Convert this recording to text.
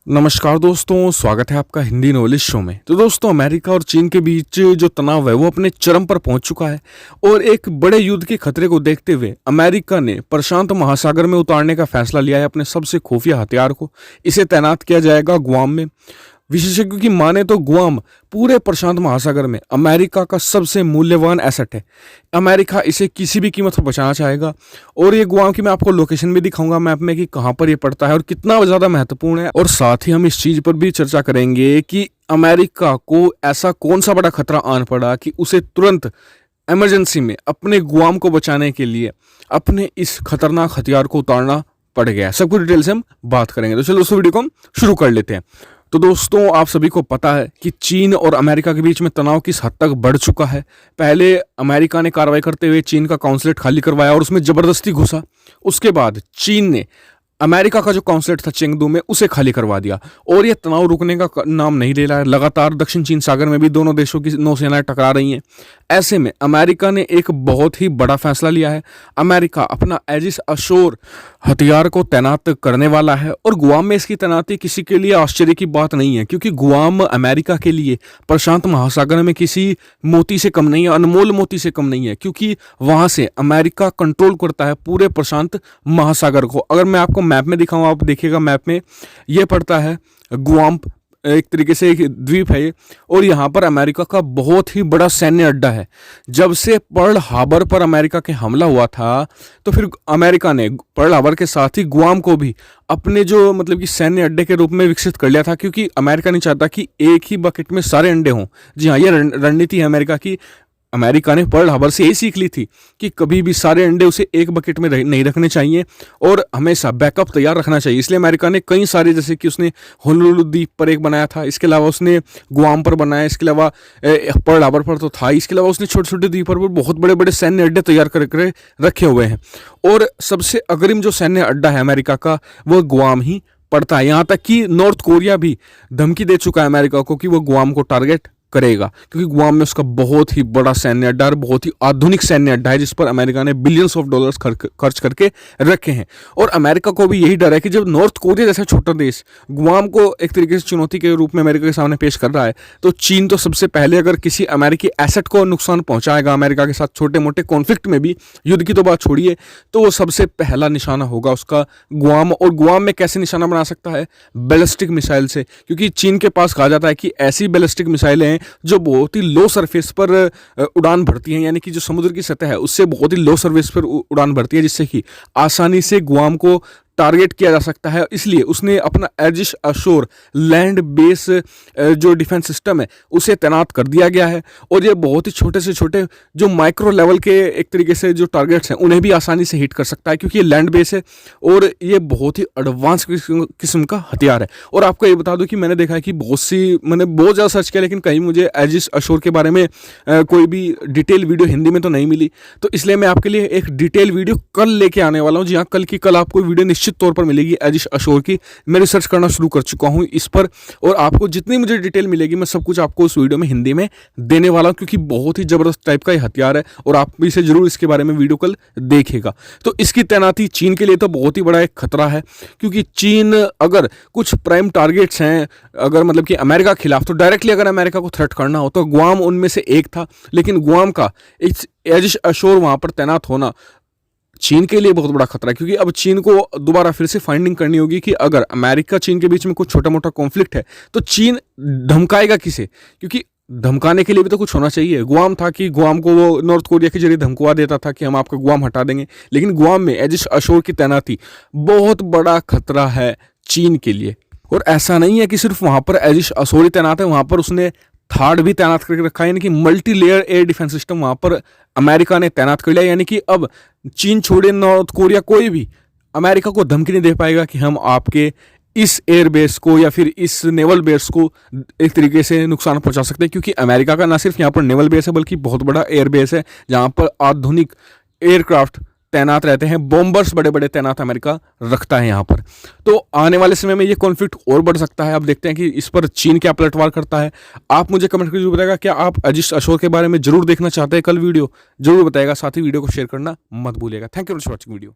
नमस्कार दोस्तों, स्वागत है आपका हिंदी नॉलेज शो में। तो दोस्तों, अमेरिका और चीन के बीच जो तनाव है वो अपने चरम पर पहुंच चुका है और एक बड़े युद्ध के खतरे को देखते हुए अमेरिका ने प्रशांत महासागर में उतारने का फैसला लिया है अपने सबसे खुफिया हथियार को। इसे तैनात किया जाएगा गुआम में। विशेषज्ञों की माने तो गुआम पूरे प्रशांत महासागर में अमेरिका का सबसे मूल्यवान एसेट है। अमेरिका इसे किसी भी कीमत पर बचाना चाहेगा और ये गुआम की मैं आपको लोकेशन भी दिखाऊंगा मैप में कि कहाँ पर ये पड़ता है और कितना ज़्यादा महत्वपूर्ण है। और साथ ही हम इस चीज़ पर भी चर्चा करेंगे कि अमेरिका को ऐसा कौन सा बड़ा खतरा आन पड़ा कि उसे तुरंत इमरजेंसी में अपने गुआम को बचाने के लिए अपने इस खतरनाक हथियार को उतारना पड़ गया। सब कुछ डिटेल से हम बात करेंगे। तो चलो उस वीडियो को हम शुरू कर लेते हैं। तो दोस्तों, आप सभी को पता है कि चीन और अमेरिका के बीच में तनाव किस हद तक बढ़ चुका है। पहले अमेरिका ने कार्रवाई करते हुए चीन का कॉन्सुलेट खाली करवाया और उसमें जबरदस्ती घुसा। उसके बाद चीन ने अमेरिका का जो कॉन्सुलेट था चेंगदू में उसे खाली करवा दिया और यह तनाव रुकने का नाम नहीं ले रहा है। लगातार दक्षिण चीन सागर में भी दोनों देशों की नौसेनाएं टकरा रही हैं। ऐसे में अमेरिका ने एक बहुत ही बड़ा फैसला लिया है। अमेरिका अपना एजिस अशोर हथियार को तैनात करने वाला है और गुआम में इसकी तैनाती किसी के लिए आश्चर्य की बात नहीं है, क्योंकि गुआम अमेरिका के लिए प्रशांत महासागर में किसी मोती से कम नहीं है, अनमोल मोती से कम नहीं है, क्योंकि वहां से अमेरिका कंट्रोल करता है पूरे प्रशांत महासागर को। अगर मैं आपको मैप में दिखाऊं, आप देखिएगा मैप में ये पड़ता है गुआम, एक तरीके से एक द्वीप है ये, और यहाँ पर अमेरिका का बहुत ही बड़ा सैन्य अड्डा है। जब से पर्ल हार्बर पर अमेरिका के हमला हुआ था तो फिर अमेरिका ने पर्ल हार्बर के साथ ही गुआम को भी अपने जो मतलब कि सैन्य अड्डे के रूप में विकसित कर लिया था, क्योंकि अमेरिका नहीं चाहता कि एक ही बकेट में सारे अंडे हों। जी हाँ, ये रणनीति है अमेरिका की। अमेरिका ने पर्ल हार्बर से यही सीख ली थी कि कभी भी सारे अंडे उसे एक बकेट में नहीं रखने चाहिए और हमेशा बैकअप तैयार रखना चाहिए। इसलिए अमेरिका ने कई सारे, जैसे कि उसने होनोलुलु द्वीप पर एक बनाया था, इसके अलावा उसने गुआम पर बनाया, इसके अलावा पर्ल हार्बर पर तो था, इसके अलावा उसने छोटे छोटे द्वीपों पर बहुत बड़े बड़े सैन्य अड्डे तैयार करके रखे हुए हैं। और सबसे अग्रिम जो सैन्य अड्डा है अमेरिका का वो गुआम ही पड़ता है। यहाँ तक कि नॉर्थ कोरिया भी धमकी दे चुका है अमेरिका को कि वो गुआम को टारगेट करेगा, क्योंकि गुआम में उसका बहुत ही बड़ा सैन्य अड्डा और बहुत ही आधुनिक सैन्य अड्डा है जिस पर अमेरिका ने बिलियंस ऑफ डॉलर्स खर्च करके रखे हैं। और अमेरिका को भी यही डर है कि जब नॉर्थ कोरिया जैसा छोटा देश गुआम को एक तरीके से चुनौती के रूप में अमेरिका के सामने पेश कर रहा है, तो चीन तो सबसे पहले अगर किसी अमेरिकी एसेट को नुकसान पहुंचाएगा अमेरिका के साथ छोटे मोटे कॉन्फ्लिक्ट में भी, युद्ध की तो बात छोड़िए, तो वो सबसे पहला निशाना होगा उसका गुआम। और गुआम में कैसे निशाना बना सकता है? बैलिस्टिक मिसाइल से, क्योंकि चीन के पास कहा जाता है कि ऐसी बैलिस्टिक मिसाइलें जो बहुत ही लो सरफेस पर उड़ान भरती हैं, यानी कि जो समुद्र की सतह है उससे बहुत ही लो सरफेस पर उड़ान भरती है, जिससे कि आसानी से गुआम को टारगेट किया जा सकता है। इसलिए उसने अपना एजिस अशोर लैंड बेस जो डिफेंस सिस्टम है उसे तैनात कर दिया गया है। और ये बहुत ही छोटे से छोटे जो माइक्रो लेवल के एक तरीके से जो टारगेट्स हैं उन्हें भी आसानी से हिट कर सकता है, क्योंकि ये लैंड बेस है और ये बहुत ही एडवांस किस्म का हथियार है। और आपको ये बता दूं कि मैंने देखा है कि मैंने बहुत ज़्यादा सर्च किया, लेकिन कहीं मुझे एजिस अशोर के बारे में कोई भी डिटेल वीडियो हिंदी में तो नहीं मिली। तो इसलिए मैं आपके लिए एक डिटेल वीडियो कल लेके आने वाला हूँ। जी हाँ, कल की कल आपको वीडियो निश्चित तौर पर मिलेगी एजिस अशोर की। मैं रिसर्च करना शुरू कर चुका हूं इस पर और आपको जितनी मुझे डिटेल मिलेगी मैं सब कुछ आपको उस वीडियो में हिंदी में देने वाला हूं, क्योंकि बहुत ही जबरदस्त टाइप का ये हथियार है और आप इसे जरूर इसके बारे में वीडियो कल देखेगा। तो इसकी तैनाती चीन के लिए तो बहुत ही बड़ा एक खतरा है, क्योंकि चीन अगर कुछ प्राइम टारगेट्स हैं अगर मतलब कि अमेरिका के खिलाफ, तो डायरेक्टली अगर अमेरिका को थ्रेट करना हो तो गुआम उनमें से एक था। लेकिन गुआम का एजिस अशोर वहां पर तैनात होना चीन के लिए बहुत बड़ा खतरा है, क्योंकि अब चीन को दोबारा फिर से फाइंडिंग करनी होगी कि अगर अमेरिका चीन के बीच में कुछ छोटा मोटा कॉन्फ्लिक्ट है तो चीन धमकाएगा किसे, क्योंकि धमकाने के लिए भी तो कुछ होना चाहिए। गुआम था कि गुआम को वो नॉर्थ कोरिया के जरिए धमकवा देता था कि हम आपका गुआम हटा देंगे, लेकिन गुआम में एजिस अशोर की तैनाती बहुत बड़ा खतरा है चीन के लिए। और ऐसा नहीं है कि सिर्फ वहां पर एजिस अशोर ही तैनात है, वहां पर उसने थार्ड भी तैनात करके रखा है, यानी कि multi layer air defence system वहां पर अमेरिका ने तैनात कर लिया। यानी कि अब चीन छोड़े नॉर्थ कोरिया कोई भी अमेरिका को धमकी नहीं दे पाएगा कि हम आपके इस एयर बेस को या फिर इस नेवल बेस को एक तरीके से नुकसान पहुंचा सकते हैं, क्योंकि अमेरिका का ना सिर्फ यहाँ पर नेवल बेस है बल्कि बहुत बड़ा एयर बेस है जहाँ पर आधुनिक एयरक्राफ्ट तैनात रहते हैं, बॉम्बर्स बड़े बड़े तैनात अमेरिका रखता है यहाँ पर। तो आने वाले समय में ये कॉन्फ्लिक्ट और बढ़ सकता है। अब देखते हैं कि इस पर चीन क्या पलटवार करता है। आप मुझे कमेंट करके बताएगा क्या आप एजिस अशोर के बारे में जरूर देखना चाहते हैं कल वीडियो, जरूर बताएगा। साथ ही वीडियो को शेयर करना मत भूलिएगा। Thank you for watching video.